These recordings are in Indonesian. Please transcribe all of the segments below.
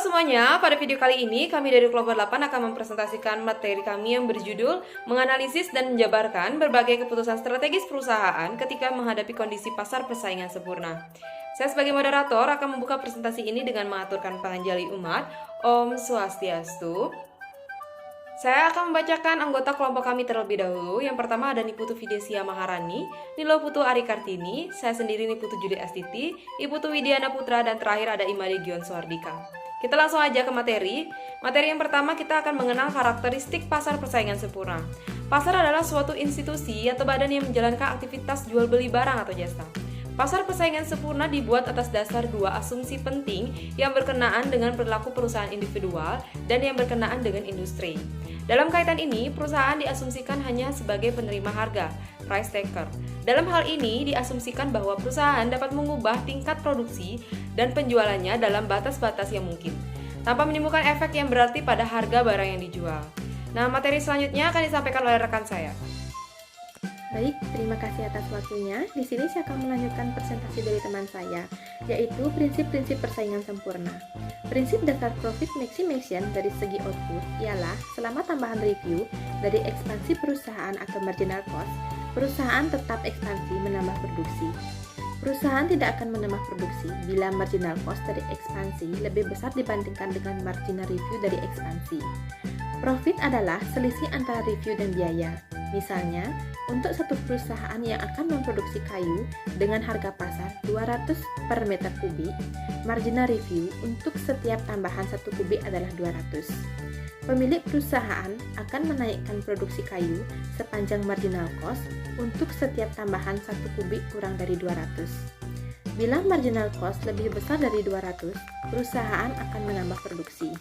semuanya, pada video kali ini kami dari kelompok 8 akan mempresentasikan materi kami yang berjudul menganalisis dan menjabarkan berbagai keputusan strategis perusahaan ketika menghadapi kondisi pasar persaingan sempurna. Saya sebagai moderator akan membuka presentasi ini dengan mengaturkan panjali umat. Om Swastiastu. Saya akan membacakan anggota kelompok kami terlebih dahulu. Yang pertama ada Niputu Videsia Maharani, Niloputu Ari Kartini, saya sendiri Niputu Judi Astiti, Iputu Widiana Putra, dan terakhir ada Imade Gion Suardika. Kita langsung aja ke materi. Materi yang pertama kita akan mengenal karakteristik pasar persaingan sempurna. Pasar adalah suatu institusi atau badan yang menjalankan aktivitas jual beli barang atau jasa. Pasar persaingan sempurna dibuat atas dasar dua asumsi penting yang berkenaan dengan perilaku perusahaan individual dan yang berkenaan dengan industri. Dalam kaitan ini, perusahaan diasumsikan hanya sebagai penerima harga, price taker. Dalam hal ini, diasumsikan bahwa perusahaan dapat mengubah tingkat produksi dan penjualannya dalam batas-batas yang mungkin, tanpa menimbulkan efek yang berarti pada harga barang yang dijual. Nah, materi selanjutnya akan disampaikan oleh rekan saya. Baik, terima kasih atas waktunya. Di sini saya akan melanjutkan presentasi dari teman saya, yaitu prinsip-prinsip persaingan sempurna. Prinsip dasar profit maximization dari segi output ialah selama tambahan review dari ekspansi perusahaan atau marginal cost, perusahaan tetap ekspansi menambah produksi. Perusahaan tidak akan menambah produksi bila marginal cost dari ekspansi lebih besar dibandingkan dengan marginal review dari ekspansi. Profit adalah selisih antara review dan biaya. Misalnya, untuk satu perusahaan yang akan memproduksi kayu dengan harga pasar 200 per meter kubik, marginal review untuk setiap tambahan 1 kubik adalah 200. Pemilik perusahaan akan menaikkan produksi kayu sepanjang marginal cost untuk setiap tambahan 1 kubik kurang dari 200. Bila marginal cost lebih besar dari 200, perusahaan akan menambah produksi.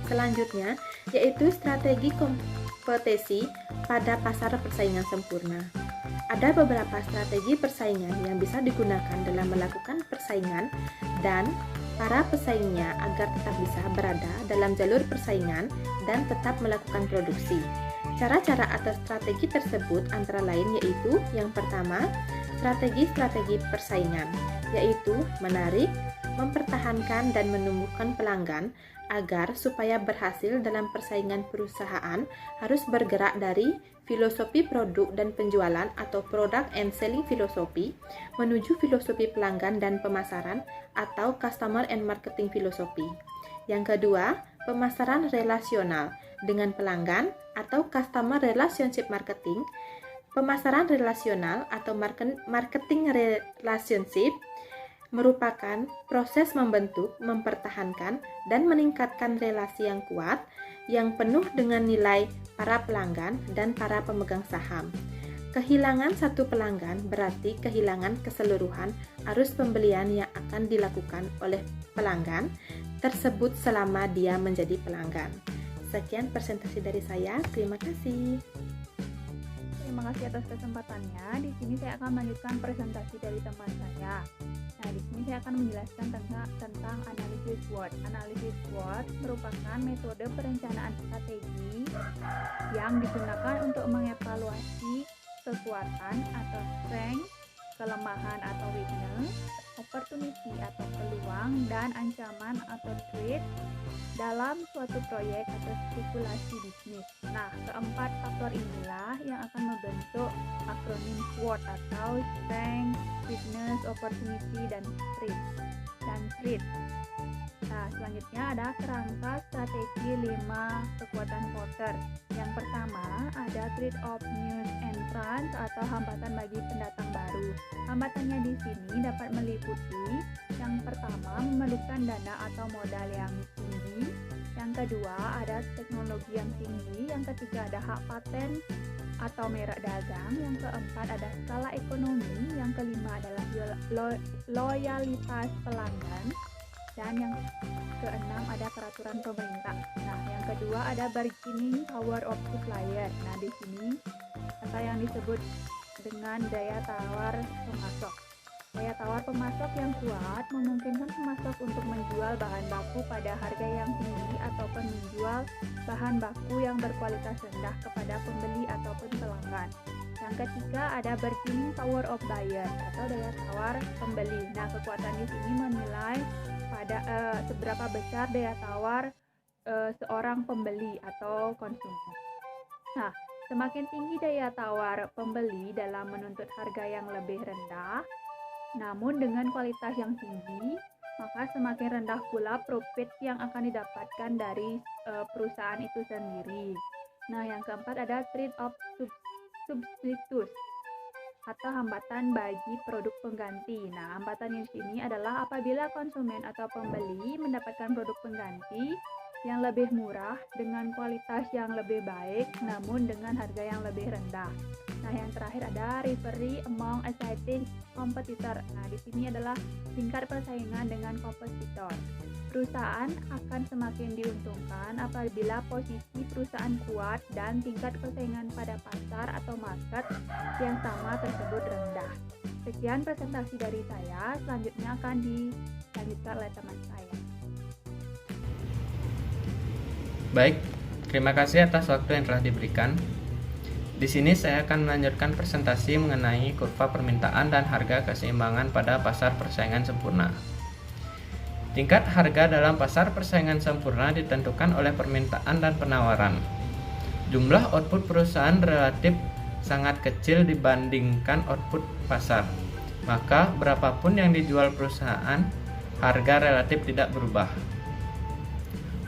Selanjutnya, yaitu strategi kompetisi pada pasar persaingan sempurna. Ada beberapa strategi persaingan yang bisa digunakan dalam melakukan persaingan dan para pesaingnya agar tetap bisa berada dalam jalur persaingan dan tetap melakukan produksi. Cara-cara atau strategi tersebut antara lain yaitu yang pertama, strategi-strategi persaingan, yaitu menarik, mempertahankan dan menumbuhkan pelanggan agar supaya berhasil dalam persaingan perusahaan harus bergerak dari filosofi produk dan penjualan atau product and selling philosophy menuju filosofi pelanggan dan pemasaran atau customer and marketing philosophy. Yang kedua, pemasaran relasional dengan pelanggan atau customer relationship marketing. Pemasaran relasional atau marketing relationship merupakan proses membentuk, mempertahankan, dan meningkatkan relasi yang kuat, yang penuh dengan nilai para pelanggan dan para pemegang saham. Kehilangan satu pelanggan berarti kehilangan keseluruhan arus pembelian yang akan dilakukan oleh pelanggan tersebut selama dia menjadi pelanggan. Sekian presentasi dari saya, terima kasih. Terima kasih atas kesempatannya. Di sini saya akan melanjutkan presentasi dari teman saya. Nah, di sini saya akan menjelaskan tentang analisis SWOT. Analisis SWOT merupakan metode perencanaan strategi yang digunakan untuk mengevaluasi kekuatan atau strength, kelemahan atau weakness, opportunity atau peluang, dan ancaman atau threat dalam suatu proyek atau spekulasi bisnis. Nah, keempat faktor inilah yang akan membentuk akronim SWOT atau Strength, Weakness, Opportunity, dan Threat. Nah, selanjutnya ada kerangka strategi 5 kekuatan voter. Yang pertama ada threat of new entrants atau hambatan bagi pendatang baru. Hambatannya di sini dapat meliputi yang pertama memerlukan dana atau modal yang tinggi. Yang kedua ada teknologi yang tinggi. Yang ketiga ada hak paten atau merek dagang. Yang keempat ada skala ekonomi. Yang kelima adalah loyalitas pelanggan. Dan yang keenam ada peraturan pemerintah. Nah, yang kedua ada bargaining power of supplier. Nah, di sini kata yang disebut dengan daya tawar pemasok. Daya tawar pemasok yang kuat memungkinkan pemasok untuk menjual bahan baku pada harga yang tinggi ataupun menjual bahan baku yang berkualitas rendah kepada pembeli ataupun pelanggan. Yang ketiga ada bargaining power of buyer atau daya tawar pembeli. Nah, kekuatan di sini menilai pada seberapa besar daya tawar seorang pembeli atau konsumen. Nah, semakin tinggi daya tawar pembeli dalam menuntut harga yang lebih rendah, namun dengan kualitas yang tinggi, maka semakin rendah pula profit yang akan didapatkan dari perusahaan itu sendiri. Nah, yang keempat ada trade-off substitutes atau hambatan bagi produk pengganti. Nah, hambatan di sini adalah apabila konsumen atau pembeli mendapatkan produk pengganti yang lebih murah dengan kualitas yang lebih baik namun dengan harga yang lebih rendah. Nah, yang terakhir ada rivalry among existing competitor. Nah, di sini adalah tingkat persaingan dengan kompetitor. Perusahaan akan semakin diuntungkan apabila posisi perusahaan kuat dan tingkat persaingan pada pasar atau market yang sama tersebut rendah. Sekian presentasi dari saya, selanjutnya akan dilanjutkan oleh teman saya. Baik, terima kasih atas waktu yang telah diberikan. Di sini saya akan melanjutkan presentasi mengenai kurva permintaan dan harga keseimbangan pada pasar persaingan sempurna. Tingkat harga dalam pasar persaingan sempurna ditentukan oleh permintaan dan penawaran. Jumlah output perusahaan relatif sangat kecil dibandingkan output pasar. Maka berapapun yang dijual perusahaan, harga relatif tidak berubah.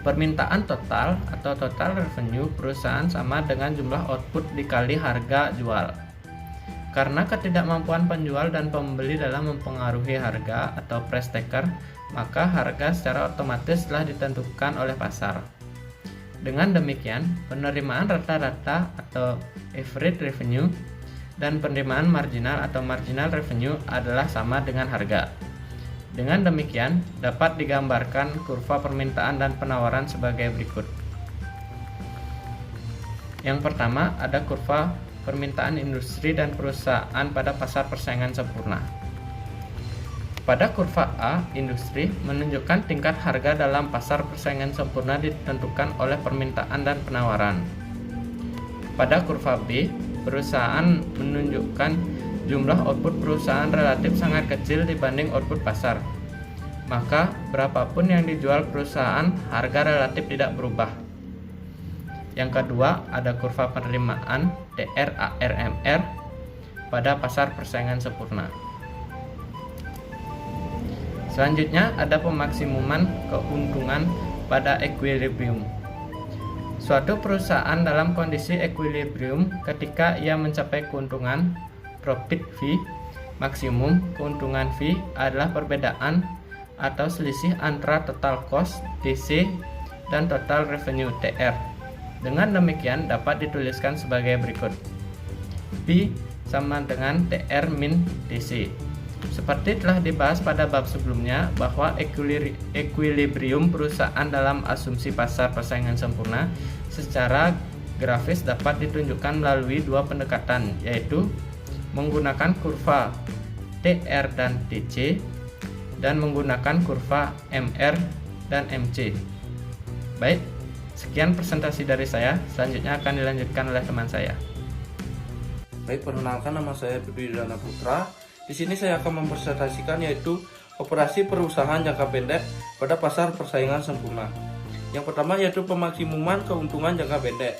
Permintaan total atau total revenue perusahaan sama dengan jumlah output dikali harga jual. Karena ketidakmampuan penjual dan pembeli dalam mempengaruhi harga atau price taker, maka harga secara otomatis telah ditentukan oleh pasar. Dengan demikian, penerimaan rata-rata atau average revenue dan penerimaan marginal atau marginal revenue adalah sama dengan harga. Dengan demikian, dapat digambarkan kurva permintaan dan penawaran sebagai berikut. Yang pertama, ada kurva permintaan industri dan perusahaan pada pasar persaingan sempurna. Pada kurva A, industri menunjukkan tingkat harga dalam pasar persaingan sempurna ditentukan oleh permintaan dan penawaran. Pada kurva B, perusahaan menunjukkan jumlah output perusahaan relatif sangat kecil dibanding output pasar. Maka, berapapun yang dijual perusahaan, harga relatif tidak berubah. Yang kedua, ada kurva penerimaan TRARMR pada pasar persaingan sempurna. Selanjutnya ada pemaksimuman keuntungan pada equilibrium. Suatu perusahaan dalam kondisi equilibrium ketika ia mencapai keuntungan profit V maksimum. Keuntungan V adalah perbedaan atau selisih antara total cost DC dan total revenue TR. Dengan demikian dapat dituliskan sebagai berikut. V sama dengan TR min DC. Seperti telah dibahas pada bab sebelumnya bahwa equilibrium perusahaan dalam asumsi pasar persaingan sempurna secara grafis dapat ditunjukkan melalui dua pendekatan, yaitu menggunakan kurva TR dan TC dan menggunakan kurva MR dan MC. Baik, sekian presentasi dari saya, selanjutnya akan dilanjutkan oleh teman saya. Baik, perkenalkan, nama saya Budi Dana Putra. Di sini saya akan mempresentasikan yaitu operasi perusahaan jangka pendek pada pasar persaingan sempurna. Yang pertama yaitu pemaksimuman keuntungan jangka pendek.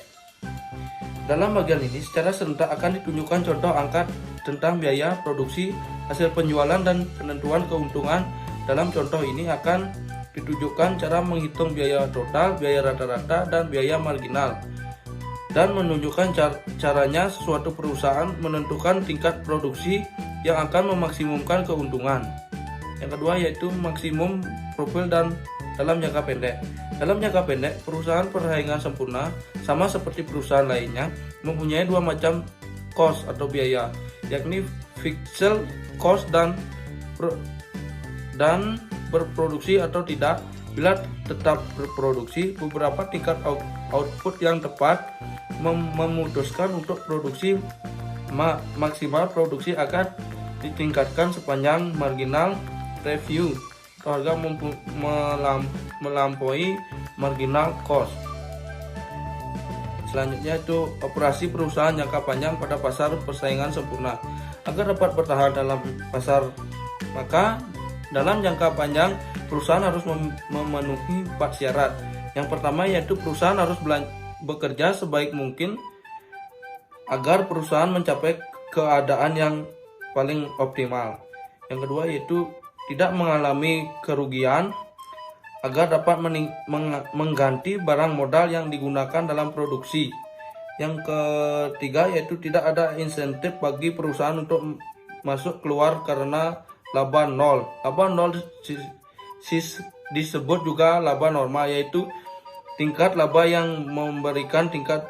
Dalam bagian ini secara serentak akan ditunjukkan contoh angka tentang biaya produksi, hasil penjualan dan penentuan keuntungan. Dalam contoh ini akan ditunjukkan cara menghitung biaya total, biaya rata-rata, dan biaya marginal, dan menunjukkan caranya suatu perusahaan menentukan tingkat produksi yang akan memaksimumkan keuntungan. Yang kedua yaitu maksimum profil dan dalam jangka pendek. Dalam jangka pendek, perusahaan persaingan sempurna sama seperti perusahaan lainnya mempunyai dua macam cost atau biaya, yakni fixed cost dan berproduksi atau tidak. Bila tetap berproduksi, beberapa tingkat output yang tepat memutuskan untuk produksi maksimal produksi akan ditingkatkan sepanjang marginal revenue atau harga melampaui marginal cost. Selanjutnya itu operasi perusahaan jangka panjang pada pasar persaingan sempurna. Agar dapat bertahan dalam pasar, maka Dalam jangka panjang, perusahaan harus memenuhi 4 syarat. Yang pertama yaitu perusahaan harus bekerja sebaik mungkin agar perusahaan mencapai keadaan yang paling optimal. Yang kedua yaitu tidak mengalami kerugian agar dapat mengganti barang modal yang digunakan dalam produksi. Yang ketiga yaitu tidak ada insentif bagi perusahaan untuk masuk keluar karena laba nol. Laba nol disebut juga laba normal, yaitu tingkat laba yang memberikan tingkat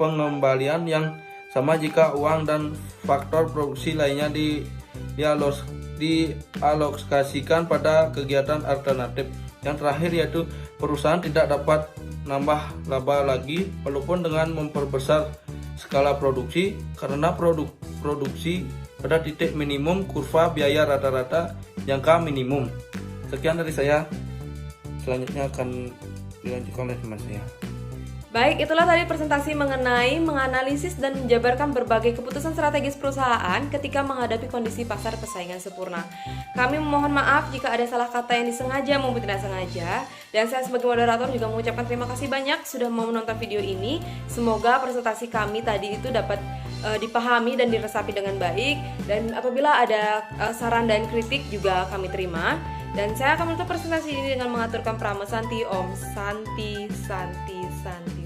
pengembalian yang sama jika uang dan faktor produksi lainnya dialokasikan pada kegiatan alternatif. Yang terakhir yaitu perusahaan tidak dapat nambah laba lagi walaupun dengan memperbesar skala produksi karena produksi pada titik minimum kurva biaya rata-rata jangka minimum. Sekian dari saya. Selanjutnya akan dilanjutkan oleh teman saya. Baik, itulah tadi presentasi mengenai menganalisis dan menjabarkan berbagai keputusan strategis perusahaan ketika menghadapi kondisi pasar persaingan sempurna. Kami memohon maaf jika ada salah kata yang disengaja maupun tidak sengaja. Dan saya sebagai moderator juga mengucapkan terima kasih banyak sudah mau menonton video ini. Semoga presentasi kami tadi itu dapat dipahami dan diresapi dengan baik. Dan apabila ada saran dan kritik juga kami terima. Dan saya akan menutup presentasi ini dengan mengaturkan Prama Santi Om Santi Santi Santi.